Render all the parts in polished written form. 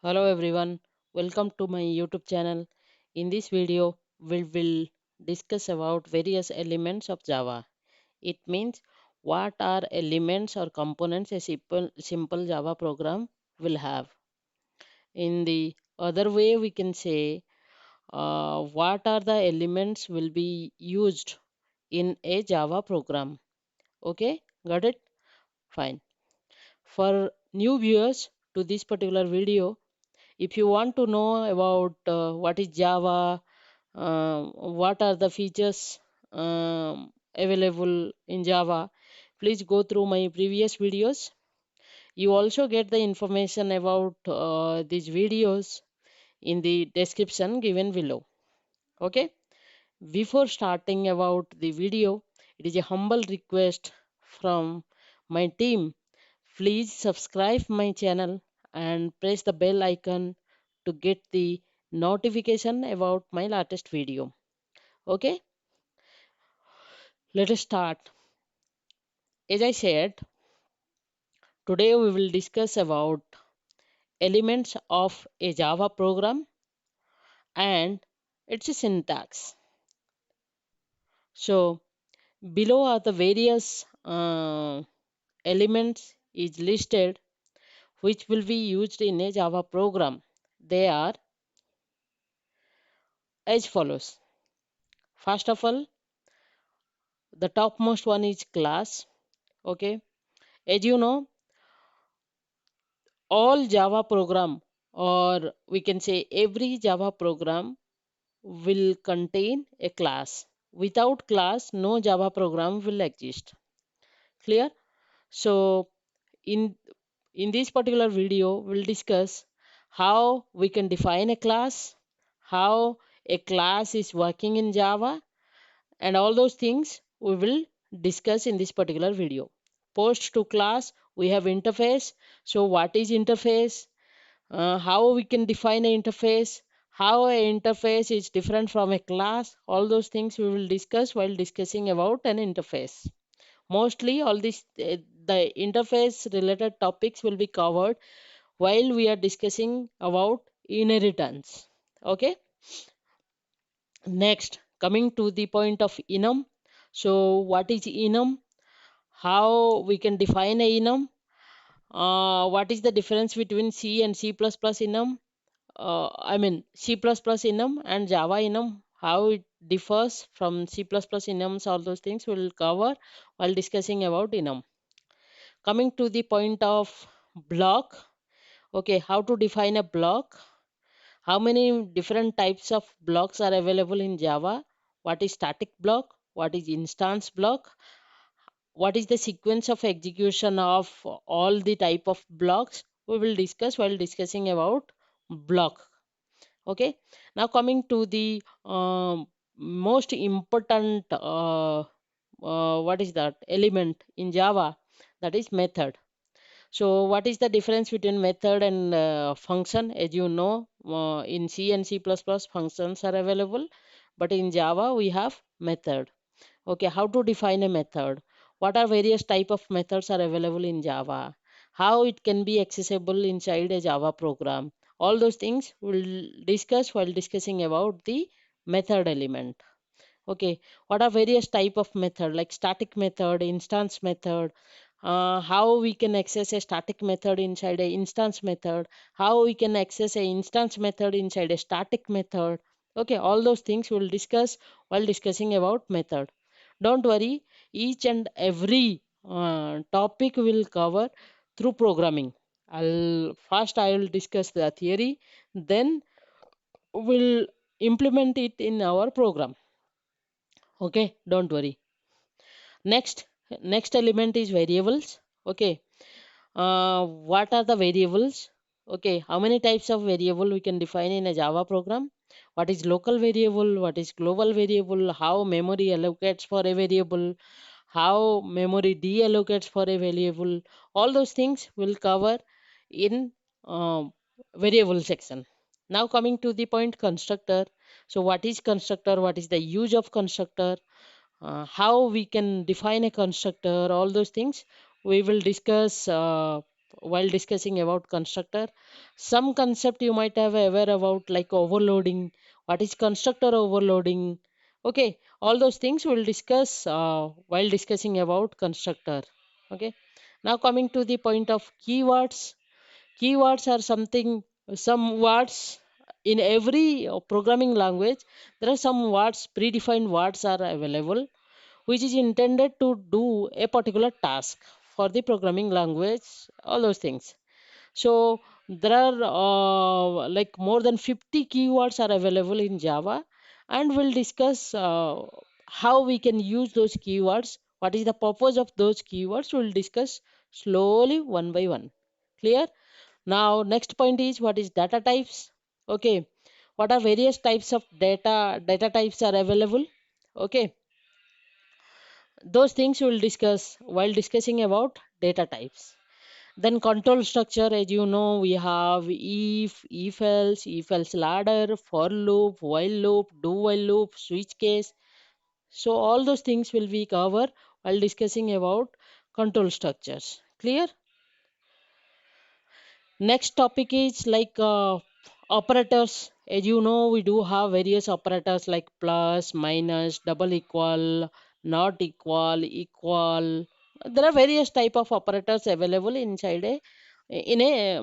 Hello everyone, welcome to my YouTube channel. In this video, we will discuss about various elements of Java. It means what are elements or components a simple Java program will have. In the other way, we can say what are the elements will be used in a Java program. Okay, got it? Fine. For new viewers to this particular video, if you want to know about what is Java, what are the features available in Java, please go through my previous videos. You also get the information about these videos in the description given below. Okay. Before starting about the video, it is a humble request from my team. Please subscribe my channel and press the bell icon to get the notification about my latest video. Okay, let us start. As I said, today we will discuss about elements of a Java program and its syntax. So below are the various elements is listed which will be used in a Java program. They are as follows. First of all, the topmost one is class. Okay, as you know, all Java program, or we can say every Java program, will contain a class. Without class, no Java program will exist. Clear? So in this particular video, we'll discuss how we can define a class, how a class is working in Java, and all those things we will discuss in this particular video. Post to class, we have interface. So what is interface? How we can define an interface? How an interface is different from a class? All those things we will discuss while discussing about an interface. Mostly all this the interface related topics will be covered while we are discussing about inheritance. Okay. Next, coming to the point of enum. So, what is enum? How we can define a enum? What is the difference between C and C++ enum? C++ enum and Java enum. How it differs from C++ enums, all those things we'll cover while discussing about enum. Coming to the point of block. Okay, how to define a block? How many different types of blocks are available in Java? What is static block? What is instance block? What is the sequence of execution of all the type of blocks? We will discuss while discussing about block. Okay. Now coming to the most important what is that element in Java? That is method. So, what is the difference between method and function? As you know, in C and C++, functions are available, but in Java we have method. Okay, how to define a method? What are various type of methods are available in Java? How it can be accessible inside a Java program? All those things we'll discuss while discussing about the method element. Okay, what are various type of method like static method, instance method, how we can access a static method inside a instance method, how we can access a instance method inside a static method. Okay, all those things we'll discuss while discussing about method. Don't worry, each and every topic will cover through programming. I will discuss the theory, then we'll implement it in our program. Okay, don't worry. Next, next element is variables. Okay, what are the variables? Okay, how many types of variable we can define in a Java program? What is local variable? What is global variable? How memory allocates for a variable? How memory deallocates for a variable? All those things will cover in variable section. Now coming to the point constructor. So what is constructor? What is the use of constructor? How we can define a constructor, all those things we will discuss while discussing about constructor. Some concept you might have aware about like overloading. What is constructor overloading? Okay, all those things we'll discuss while discussing about constructor. Okay. Now coming to the point of keywords. Keywords are something, some words in every programming language. There are some words, predefined words are available, which is intended to do a particular task for the programming language, all those things. So there are like more than 50 keywords are available in Java, and we'll discuss how we can use those keywords. What is the purpose of those keywords? We'll discuss slowly one by one. Clear? Now, next point is what is data types? Okay, what are various types of data? Data types are available. Okay, those things we'll discuss while discussing about data types. Then control structure, as you know, we have if else ladder, for loop, while loop, do while loop, switch case. So all those things will be covered while discussing about control structures. Clear? Next topic is like operators. As you know, we do have various operators like plus, minus, double equal, not equal, equal. There are various type of operators available inside a in a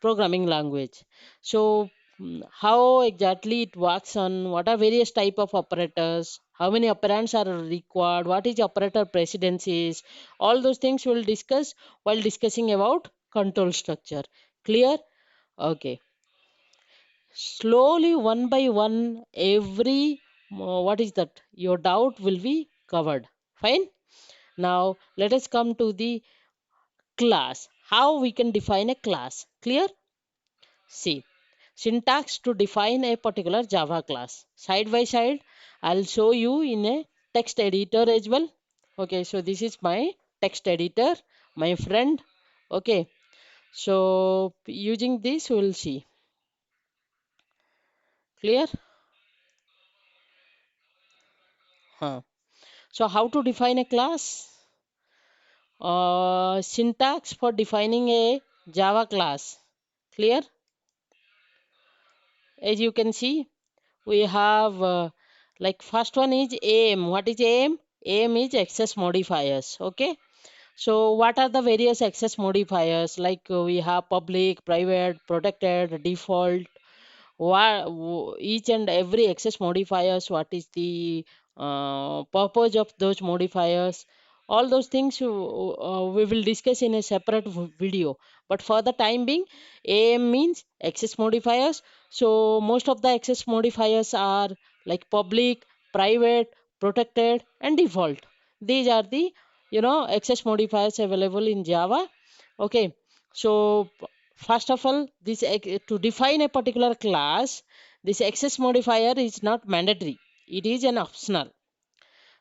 programming language. So how exactly it works on what are various type of operators, how many operands are required, what is operator precedences, all those things we'll discuss while discussing about control structure. Clear? Okay. Slowly, one by one, every what is that? Your doubt will be covered. Fine. Now let us come to the class. How we can define a class? Clear? See, syntax to define a particular Java class. Side by side, I'll show you in a text editor as well. Okay, so this is my text editor, my friend. Okay, so using this, we'll see. Clear? Huh. So how to define a class? Syntax for defining a Java class. Clear? As you can see, we have like first one is aim. What is aim? Aim is access modifiers. Okay. So what are the various access modifiers? Like we have public, private, protected, default. Each and every access modifiers, what is the purpose of those modifiers, all those things we will discuss in a separate video, but for the time being, am means access modifiers. So most of the access modifiers are like public, private, protected and default. These are the access modifiers available in Java. Okay, so first of all, to define a particular class, this access modifier is not mandatory. It is an optional.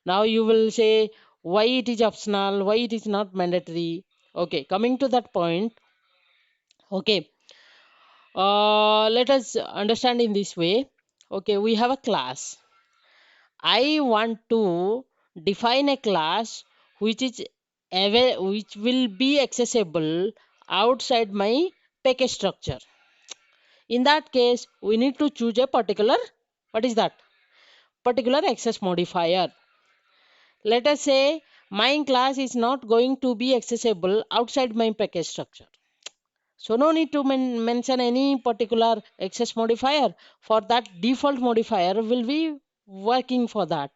Now you will say why it is optional, why it is not mandatory. Okay, coming to that point. Okay, let us understand in this way. Okay, we have a class. I want to define a class which is which will be accessible outside my package structure. In that case, we need to choose a particular, what is that? Particular access modifier. Let us say my class is not going to be accessible outside my package structure. So no need to mention any particular access modifier. For that, default modifier will be working for that.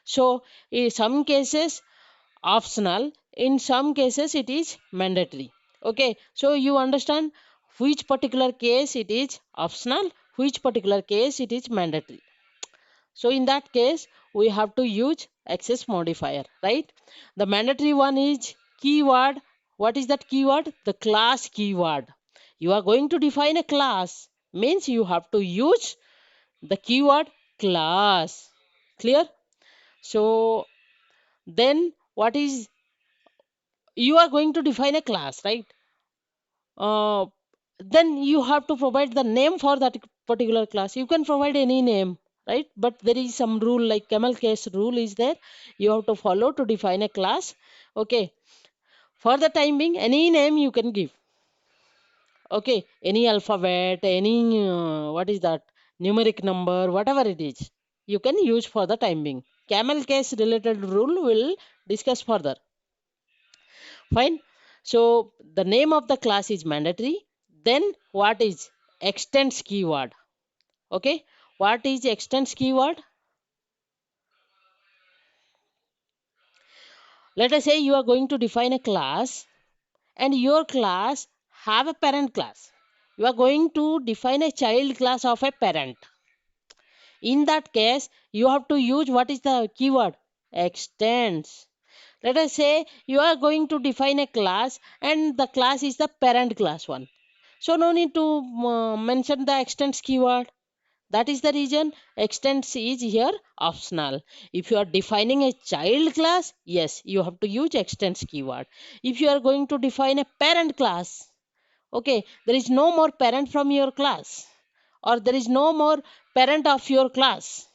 So in some cases optional, in some cases it is mandatory. Okay, so you understand which particular case it is optional, which particular case it is mandatory. So in that case, we have to use access modifier, right? The mandatory one is keyword. What is that keyword? The class keyword. You are going to define a class, means you have to use the keyword class. Clear? So then what is, you are going to define a class, right? uh, then you have to provide the name for that particular class. You can provide any name, right? But there is some rule, like camel case rule is there, you have to follow to define a class. Okay, for the time being any name you can give. Okay, any alphabet, any what is that, numeric number, whatever it is, you can use for the time being. Camel case related rule will discuss further. Fine. So the name of the class is mandatory. Then what is extends keyword? Okay, what is extends keyword? Let us say you are going to define a class, and your class have a parent class. You are going to define a child class of a parent. In that case, you have to use what is the keyword? Extends. Let us say you are going to define a class and the class is the parent class one. So no need to mention the extends keyword. That is the reason extends is here optional. If you are defining a child class, yes, you have to use extends keyword. If you are going to define a parent class, okay, there is no more parent from your class, or there is no more parent of your class.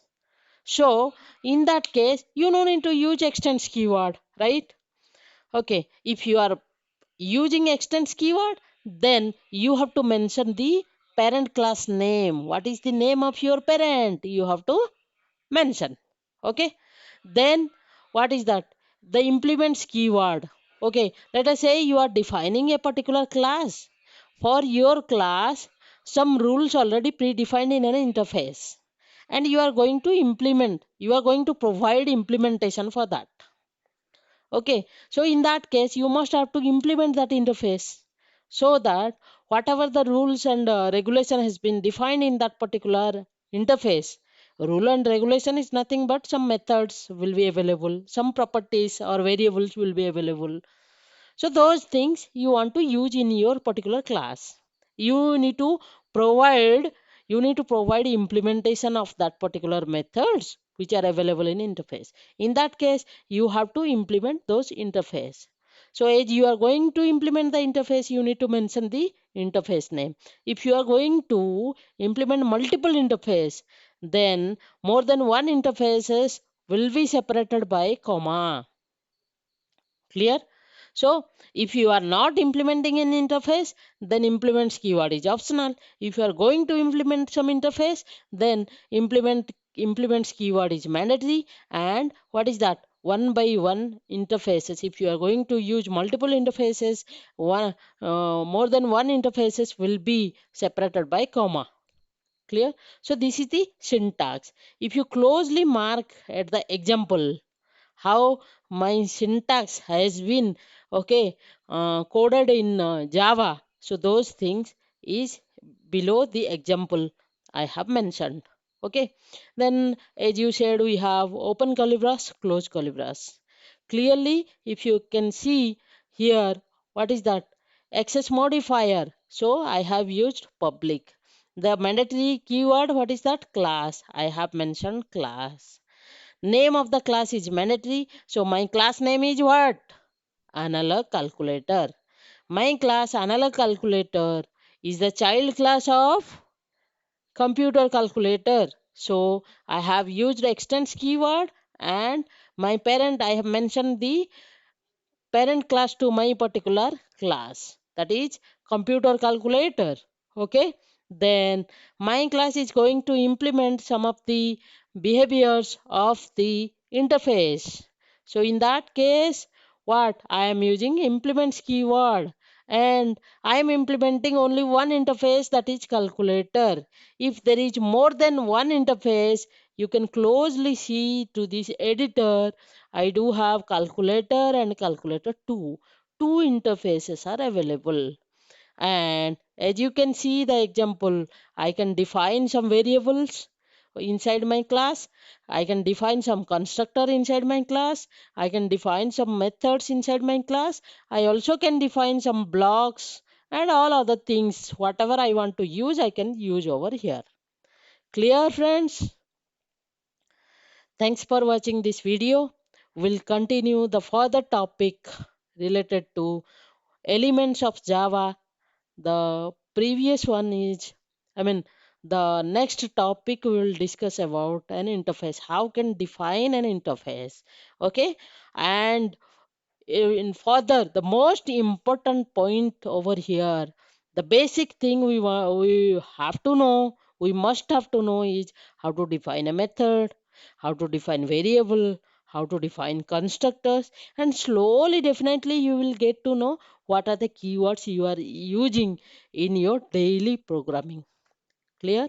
So in that case, you don't need to use extends keyword, right? Okay, if you are using extends keyword, then you have to mention the parent class name. What is the name of your parent? You have to mention. Okay, then what is that? The implements keyword. Okay, let us say you are defining a particular class. For your class, some rules already predefined in an interface, and you are going to implement, you are going to provide implementation for that. Okay, so in that case, you must have to implement that interface so that whatever the rules and regulation has been defined in that particular interface, rule and regulation is nothing but some methods will be available, some properties or variables will be available. So those things you want to use in your particular class. You need to provide you need to provide implementation of that particular methods which are available in interface. In that case, you have to implement those interface. So as you are going to implement the interface, you need to mention the interface name. If you are going to implement multiple interface, then more than one interfaces will be separated by comma. Clear? So if you are not implementing an interface, then implements keyword is optional. If you are going to implement some interface, then implements keyword is mandatory. And what is that? One by one interfaces. If you are going to use multiple interfaces, one more than one interfaces will be separated by comma. Clear? So this is the syntax. If you closely mark at the example, how my syntax has been, okay, coded in Java, so those things is below the example I have mentioned. Okay, then as you said, we have open curly brace, close curly brace. Clearly, if you can see here, what is that? Access modifier. So I have used public. The mandatory keyword, what is that? Class. I have mentioned class. Name of the class is mandatory. So my class name is what? Analog calculator. My class analog calculator is the child class of computer calculator. So I have used extends keyword, and my parent, I have mentioned the parent class to my particular class, that is computer calculator. Okay, then my class is going to implement some of the behaviors of the interface. So in that case, what I am using implements keyword, and I am implementing only one interface, that is calculator. If there is more than one interface, you can closely see to this editor, I do have calculator and calculator 2. Two interfaces are available. And as you can see the example, I can define some variables inside my class. I can define some constructor inside my class. I can define some methods inside my class. I also can define some blocks and all other things. Whatever I want to use, I can use over here. Clear, friends? Thanks for watching this video. We'll continue the further topic related to elements of Java. The previous one is, I mean, the next topic we will discuss about an interface. How can define an interface? Okay, and in further, the most important point over here, The basic thing we have to know, we must have to know is how to define a method, how to define variable, how to define constructors, and slowly definitely you will get to know what are the keywords you are using in your daily programming. Clear?